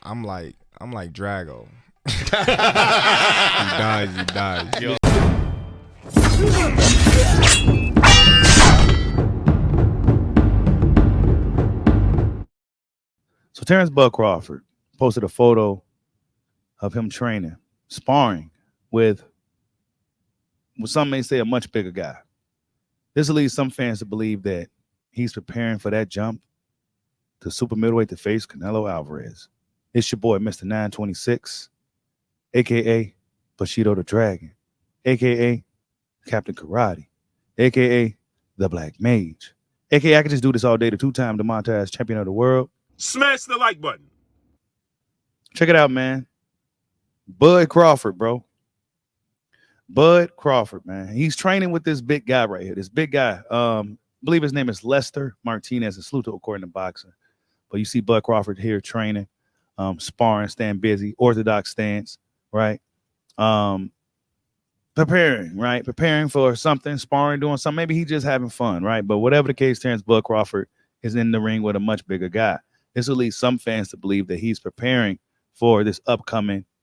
I'm like Drago. He dies. Yo. So Terence Crawford posted a photo of him training, sparring with some may say a much bigger guy. This leads some fans to believe that he's preparing for that jump to super middleweight to face Canelo Alvarez. It's your boy, Mr. 926, a.k.a. Bushido the Dragon, a.k.a. Captain Karate, a.k.a. the Black Mage, a.k.a. I could just do this all day, the two-time Demontage champion of the world. Smash the like button. Check it out, man. Bud Crawford, bro. Bud Crawford, man. He's training with this big guy right here. This big guy. I believe his name is Lester Martinez, and salute according to boxing. But you see Bud Crawford here training, sparring, staying busy, orthodox stance, right? Preparing, right? Preparing for something, sparring, doing something. Maybe he's just having fun, right? But whatever the case, Terence Bud Crawford is in the ring with a much bigger guy. This will lead some fans to believe that he's preparing for this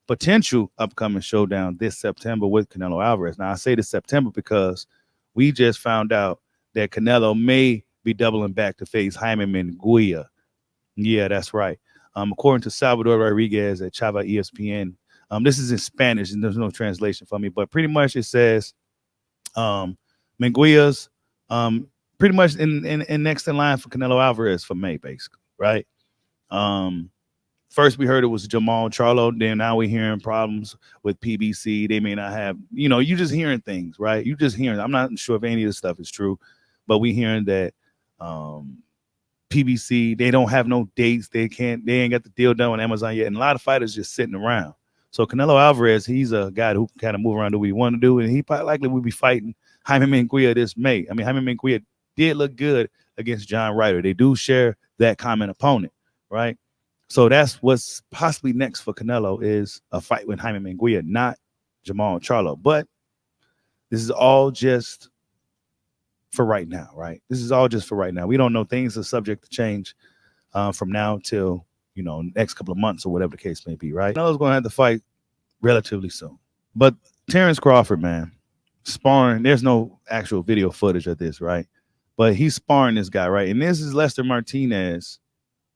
potential upcoming showdown this September with Canelo Alvarez. Now, I say this September because we just found out that Canelo may be doubling back to face Jaime Munguia. Yeah, that's right. According to Salvador Rodriguez at Chava ESPN, this is in Spanish and there's no translation for me, but pretty much it says Munguia's pretty much in next in line for Canelo Alvarez for May, basically, right? First we heard it was Jamal Charlo, then now we're hearing problems with PBC. They may not have, you just hearing things, right? You just hearing. I'm not sure if any of this stuff is true, but we hearing that PBC, they don't have no dates. They ain't got the deal done on Amazon yet. And a lot of fighters just sitting around. So Canelo Alvarez, he's a guy who can kind of move around, do what he want to do. And he probably likely will be fighting Jaime Munguia this May. I mean, Jaime Munguia did look good against John Ryder. They do share that common opponent, right? So that's what's possibly next for Canelo is a fight with Jaime Munguia, not Jamal Charlo. But this is all just for right now, right? This is all just for right now. We don't know. Things are subject to change from now till, next couple of months or whatever the case may be, right? Canelo's going to have to fight relatively soon. But Terence Crawford, man, sparring, there's no actual video footage of this, right? But he's sparring this guy, right? And this is Lester Martinez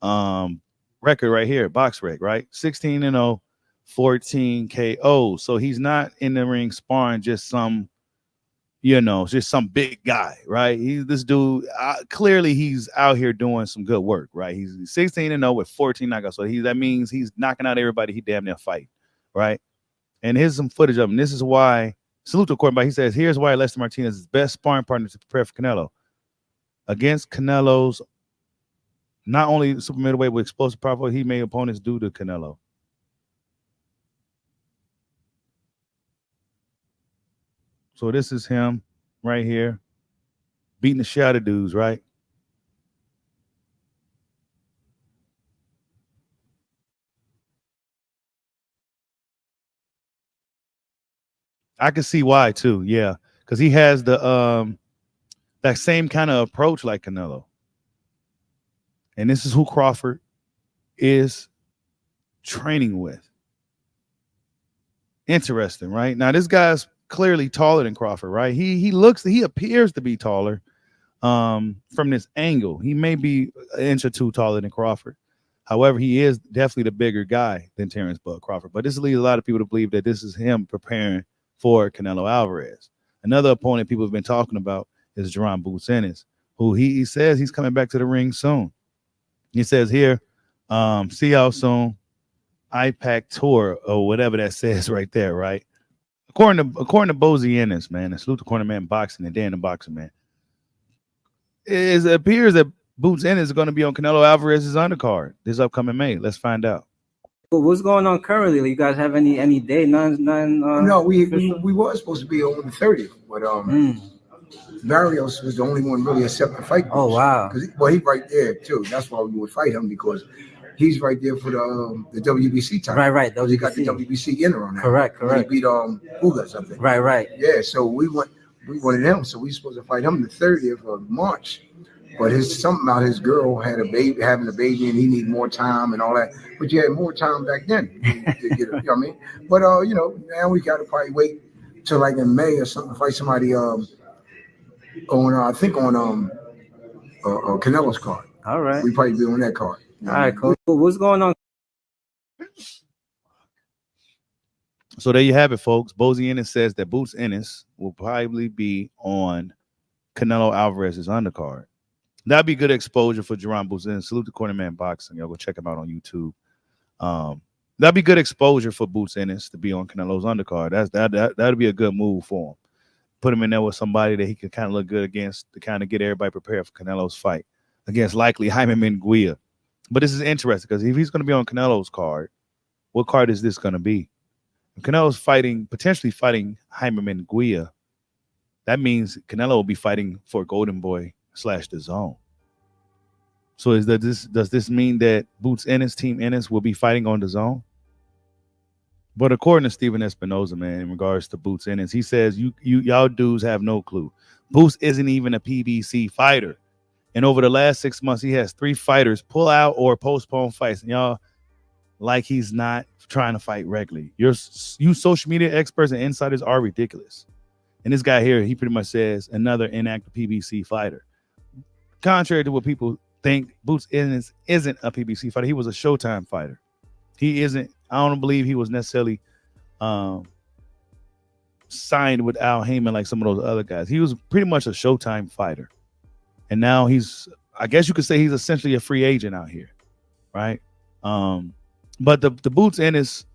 record right here, box rec, right? 16-0, 14 KO. So he's not in the ring sparring just some, just some big guy, right? This dude, clearly he's out here doing some good work, right? He's 16-0 with 14 knockouts. So that means he's knocking out everybody he damn near fight, right? And here's some footage of him. This is why, salute to Corbin, he says, here's why Lester Martinez is best sparring partner to prepare for Canelo. Against Canelo's not only super middleweight with explosive power, he made opponents do to Canelo. So this is him right here, beating the shit out of dudes, right? I can see why too, yeah, because he has the that same kind of approach like Canelo. And this is who Crawford is training with. Interesting, right? Now, this guy's clearly taller than Crawford, right? He appears to be taller from this angle. He may be an inch or two taller than Crawford. However, he is definitely the bigger guy than Terence Bud Crawford. But this leads a lot of people to believe that this is him preparing for Canelo Alvarez. Another opponent people have been talking about is Jerron Boots Ennis, who he says he's coming back to the ring soon. He says here, see y'all soon. IPAC tour or whatever that says right there, right? According to Bozy Ennis, man, and salute to Corner Man Boxing and Dan the Boxing Man. It appears that Boots Ennis is going to be on Canelo Alvarez's undercard this upcoming May. Let's find out. What's going on currently? You guys have any day? None. No, we were supposed to be on the 30th, but Barrios was the only one really accepting fight. Oh wow! He's right there too. That's why we would fight him, because he's right there for the WBC title. Right. He got the WBC enter on that. Correct. He beat Ugas, I think. Right. Yeah. So we wanted him. So we supposed to fight him the 30th of March, But his something about his girl had a baby, having a baby, and he needed more time and all that. But you had more time back then to get it, you know what I mean? But now we got to probably wait till like in May or something to fight somebody on I think on Canelo's card. All right. We probably be on that card. All right, cool. What's going on? So there you have it, folks. Bozy Ennis says that Boots Ennis will probably be on Canelo Alvarez's undercard. That'd be good exposure for Jerron Boots Ennis. Salute to Cornerman Boxing. Y'all go check him out on YouTube. That'd be good exposure for Boots Ennis to be on Canelo's undercard. That'd be a good move for him. Put him in there with somebody that he could kind of look good against to kind of get everybody prepared for Canelo's fight against likely Jaime Munguia. But this is interesting because if he's going to be on Canelo's card, what card is this going to be? If Canelo's potentially fighting Jaime Munguia, that means Canelo will be fighting for Golden Boy / the Zone. So does this mean that Boots Ennis, Team Ennis, will be fighting on the Zone? But according to Steven Espinosa, man, in regards to Boots Ennis, he says y'all dudes have no clue. Boots isn't even a PBC fighter. And over the last 6 months, he has 3 fighters pull out or postpone fights. And y'all like he's not trying to fight regularly. You social media experts and insiders are ridiculous. And this guy here, he pretty much says another inactive PBC fighter. Contrary to what people think, Boots Ennis isn't a PBC fighter. He was a Showtime fighter. He isn't. I don't believe he was necessarily signed with Al Heyman like some of those other guys. He was pretty much a Showtime fighter. And now I guess you could say he's essentially a free agent out here, right? But the Boots Ennis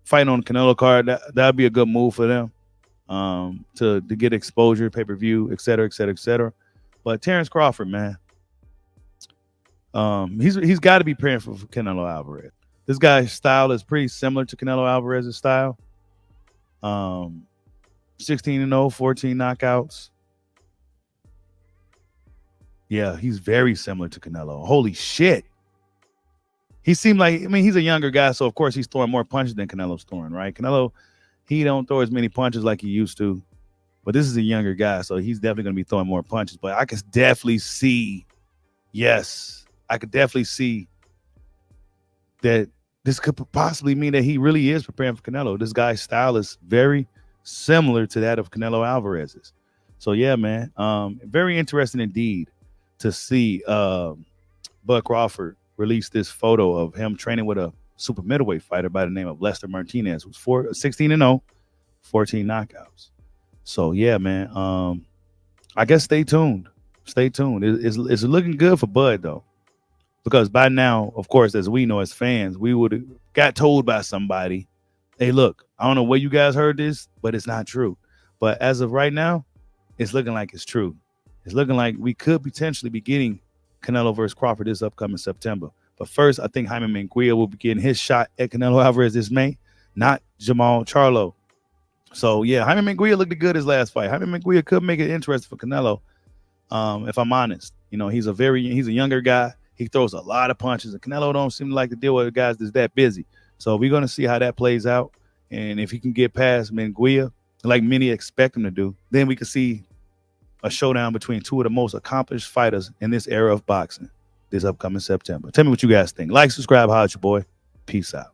fighting on the Canelo card, that'd be a good move for them to get exposure, pay-per-view, et cetera, et cetera, et cetera. But Terence Crawford, man, he's got to be preparing for Canelo Alvarez. This guy's style is pretty similar to Canelo Alvarez's style. 16-0, 14 knockouts. Yeah, he's very similar to Canelo. Holy shit. He seemed like, he's a younger guy, so of course he's throwing more punches than Canelo's throwing, right? Canelo, he don't throw as many punches like he used to. But this is a younger guy, so he's definitely going to be throwing more punches. But I could definitely see, I could definitely see that this could possibly mean that he really is preparing for Canelo. This guy's style is very similar to that of Canelo Alvarez's. So, yeah, man, very interesting indeed to see Bud Crawford release this photo of him training with a super middleweight fighter by the name of Lester Martinez, who's 16-0, 14 knockouts. So, yeah, man, I guess stay tuned. Stay tuned. It's looking good for Bud, though. Because by now, of course, as we know as fans, we would have got told by somebody, hey, look, I don't know where you guys heard this, but it's not true. But as of right now, it's looking like it's true. It's looking like we could potentially be getting Canelo versus Crawford this upcoming September. But first, I think Jaime Munguia will be getting his shot at Canelo Alvarez this May, not Jamal Charlo. So, yeah, Jaime Munguia looked good his last fight. Jaime Munguia could make it interesting for Canelo, if I'm honest. You know, he's a younger guy. He throws a lot of punches, and Canelo don't seem to like to deal with guys that's that busy. So we're going to see how that plays out. And if he can get past Munguia, like many expect him to do, then we can see a showdown between two of the most accomplished fighters in this era of boxing this upcoming September. Tell me what you guys think. Like, subscribe, holla at your boy. Peace out.